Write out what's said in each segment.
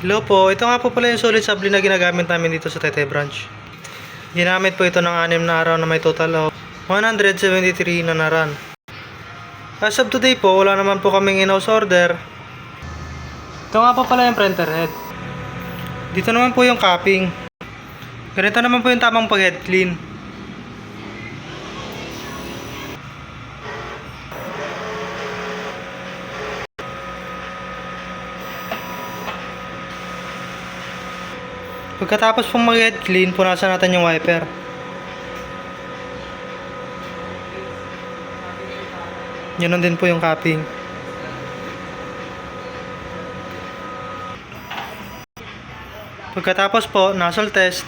Hello po, ito nga po pala yung solid supply na ginagamit namin dito sa Taytay Branch. Ginamit po ito ng 6 na araw na may total of 173 na naran. As of today po, wala naman po kaming in-house order. Ito nga po pala yung printer head. Dito naman po yung capping. Ganito naman po yung tamang pag-head clean. Pagkatapos pong mag-head clean, punasan natin yung wiper. Yun din po yung capping. Pagkatapos po, nozzle test.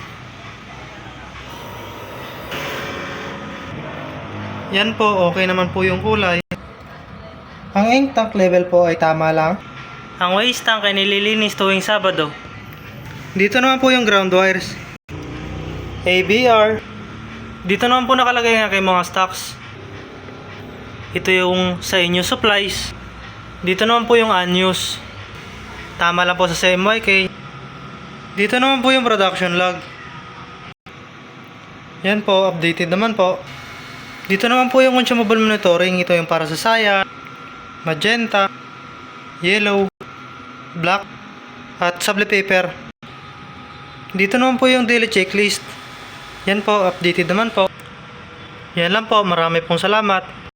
Yan po, okay naman po yung kulay. Ang ink tank level po ay tama lang. Ang waste tank ay nililinis tuwing Sabado. Dito naman po yung ground wires. ABR. Dito naman po nakalagay ang aking mga stocks. Ito yung sa inyo supplies. Dito naman po yung unused. Tama lang po sa CMYK. Dito naman po yung production log. Yan po, updated naman po. Dito naman po yung consumable monitoring. Ito yung para sa saya, magenta, yellow, black, at sable paper. Dito naman po yung daily checklist. Yan po, updated naman po. Yan lang po, marami pong salamat.